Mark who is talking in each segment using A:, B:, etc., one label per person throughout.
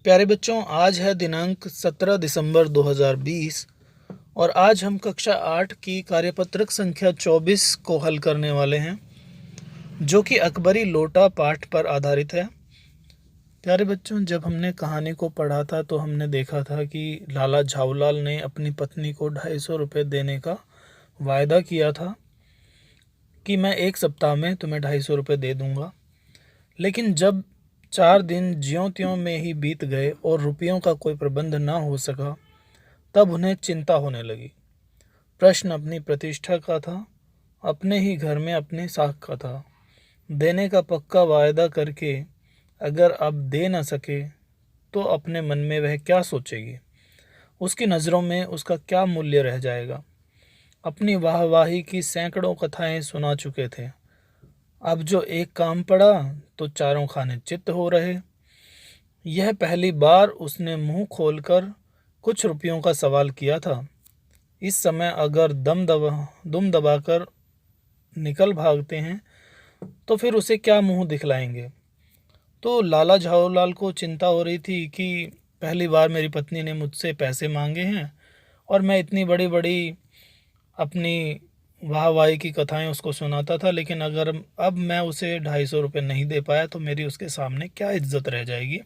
A: प्यारे बच्चों, आज है दिनांक 17 दिसंबर 2020 और आज हम कक्षा 8 की कार्यपत्रक संख्या 24 को हल करने वाले हैं, जो कि अकबरी लोटा पाठ पर आधारित है। प्यारे बच्चों, जब हमने कहानी को पढ़ा था तो हमने देखा था कि लाला झाऊलाल ने अपनी पत्नी को 250 रुपये देने का वायदा किया था कि मैं 1 सप्ताह में तुम्हें 250 रुपये दे दूंगा। लेकिन जब 4 दिन ज्यों-त्यों में ही बीत गए और रुपयों का कोई प्रबंध ना हो सका, तब उन्हें चिंता होने लगी। प्रश्न अपनी प्रतिष्ठा का था, अपने ही घर में अपने साख का था। देने का पक्का वायदा करके अगर अब दे न सके तो अपने मन में वह क्या सोचेगी, उसकी नज़रों में उसका क्या मूल्य रह जाएगा। अपनी वाहवाही की सैकड़ों कथाएं सुना चुके थे, अब जो एक काम पड़ा तो चारों खाने चित्त हो रहे। यह पहली बार उसने मुंह खोलकर कुछ रुपयों का सवाल किया था। इस समय अगर दुम दबाकर निकल भागते हैं तो फिर उसे क्या मुंह दिखलाएंगे। तो लाला झाऊलाल को चिंता हो रही थी कि पहली बार मेरी पत्नी ने मुझसे पैसे मांगे हैं और मैं इतनी बड़ी बड़ी अपनी वाहवाही की कथाएं उसको सुनाता था, लेकिन अगर अब मैं उसे 250 रुपये नहीं दे पाया तो मेरी उसके सामने क्या इज्जत रह जाएगी।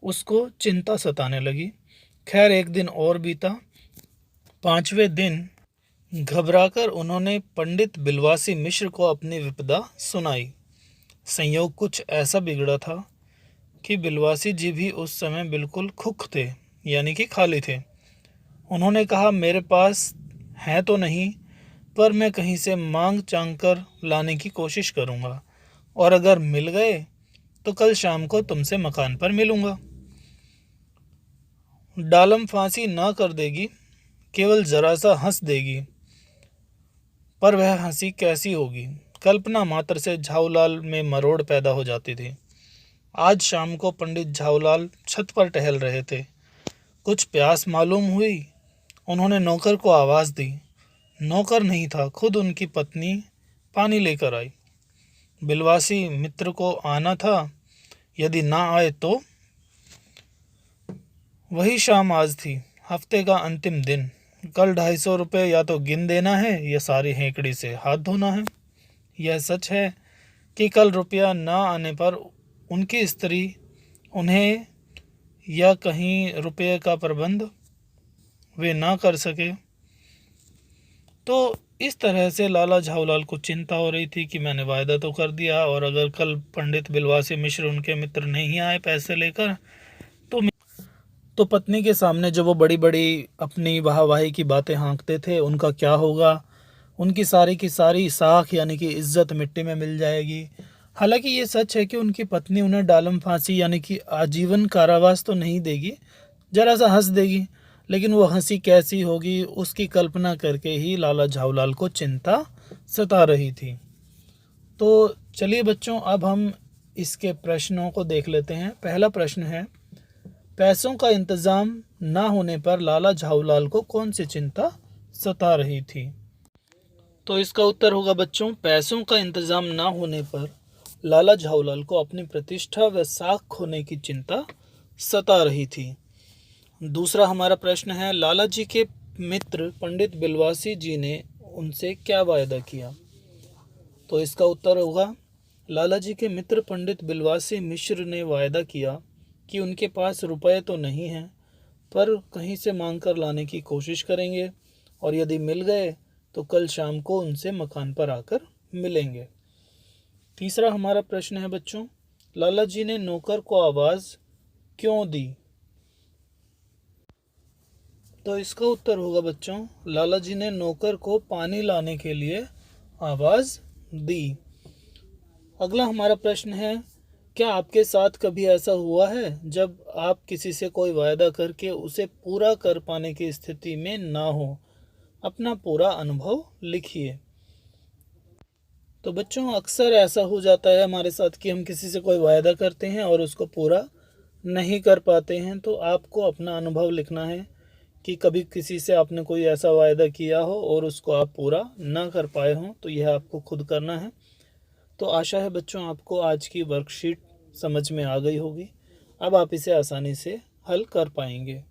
A: उसको चिंता सताने लगी। खैर, एक दिन और बीता। 5वें दिन घबराकर उन्होंने पंडित बिलवासी मिश्र को अपनी विपदा सुनाई। संयोग कुछ ऐसा बिगड़ा था कि बिलवासी जी भी उस समय बिल्कुल खुख थे, यानी कि खाली थे। उन्होंने कहा, मेरे पास है तो नहीं, पर मैं कहीं से मांग चांग कर लाने की कोशिश करूंगा, और अगर मिल गए तो कल शाम को तुमसे मकान पर मिलूंगा। डालम फांसी ना कर देगी, केवल जरा सा हंस देगी, पर वह हंसी कैसी होगी। कल्पना मात्र से झाऊलाल में मरोड़ पैदा हो जाती थी। आज शाम को पंडित झाऊलाल छत पर टहल रहे थे। कुछ प्यास मालूम हुई। उन्होंने नौकर को आवाज़ दी। नौकर नहीं था, खुद उनकी पत्नी पानी लेकर आई। बिलवासी मित्र को आना था, यदि ना आए तो। वही शाम आज थी, हफ्ते का अंतिम दिन। कल 250 रुपये या तो गिन देना है या सारी हेकड़ी से हाथ धोना है। यह सच है कि कल रुपया ना आने पर उनकी स्त्री उन्हें या कहीं रुपये का प्रबंध वे ना कर सके। तो इस तरह से लाला झाऊलाल को चिंता हो रही थी कि मैंने वायदा तो कर दिया, और अगर कल पंडित बिलवासी मिश्र उनके मित्र नहीं आए पैसे लेकर तो पत्नी के सामने जो वो बड़ी बड़ी अपनी वाहवाही की बातें हाँकते थे, उनका क्या होगा। उनकी सारी की सारी साख यानी कि इज्जत मिट्टी में मिल जाएगी। हालांकि ये सच है कि उनकी पत्नी उन्हें डालम फांसी यानी कि आजीवन कारावास तो नहीं देगी, जरा सा हंस देगी, लेकिन वो हंसी कैसी होगी उसकी कल्पना करके ही लाला झाऊलाल को चिंता सता रही थी। तो चलिए बच्चों, अब हम इसके प्रश्नों को देख लेते हैं। पहला प्रश्न है, पैसों का इंतज़ाम ना होने पर लाला झाऊलाल को कौन सी चिंता सता रही थी। तो इसका उत्तर होगा बच्चों, पैसों का इंतज़ाम ना होने पर लाला झाऊलाल को अपनी प्रतिष्ठा व साख खोने की चिंता सता रही थी। दूसरा हमारा प्रश्न है, लाला जी के मित्र पंडित बिलवासी जी ने उनसे क्या वायदा किया। तो इसका उत्तर होगा, लाला जी के मित्र पंडित बिलवासी मिश्र ने वायदा किया कि उनके पास रुपए तो नहीं हैं, पर कहीं से मांग कर लाने की कोशिश करेंगे, और यदि मिल गए तो कल शाम को उनसे मकान पर आकर मिलेंगे। तीसरा हमारा प्रश्न है बच्चों, लाला जी ने नौकर को आवाज़ क्यों दी। तो इसका उत्तर होगा बच्चों, लाला जी ने नौकर को पानी लाने के लिए आवाज़ दी। अगला हमारा प्रश्न है, क्या आपके साथ कभी ऐसा हुआ है जब आप किसी से कोई वायदा करके उसे पूरा कर पाने की स्थिति में ना हो। अपना पूरा अनुभव लिखिए। तो बच्चों, अक्सर ऐसा हो जाता है हमारे साथ कि हम किसी से कोई वायदा करते हैं और उसको पूरा नहीं कर पाते हैं। तो आपको अपना अनुभव लिखना है कि कभी किसी से आपने कोई ऐसा वायदा किया हो और उसको आप पूरा ना कर पाए हों, तो यह आपको खुद करना है। तो आशा है बच्चों आपको आज की वर्कशीट समझ में आ गई होगी। अब आप इसे आसानी से हल कर पाएंगे।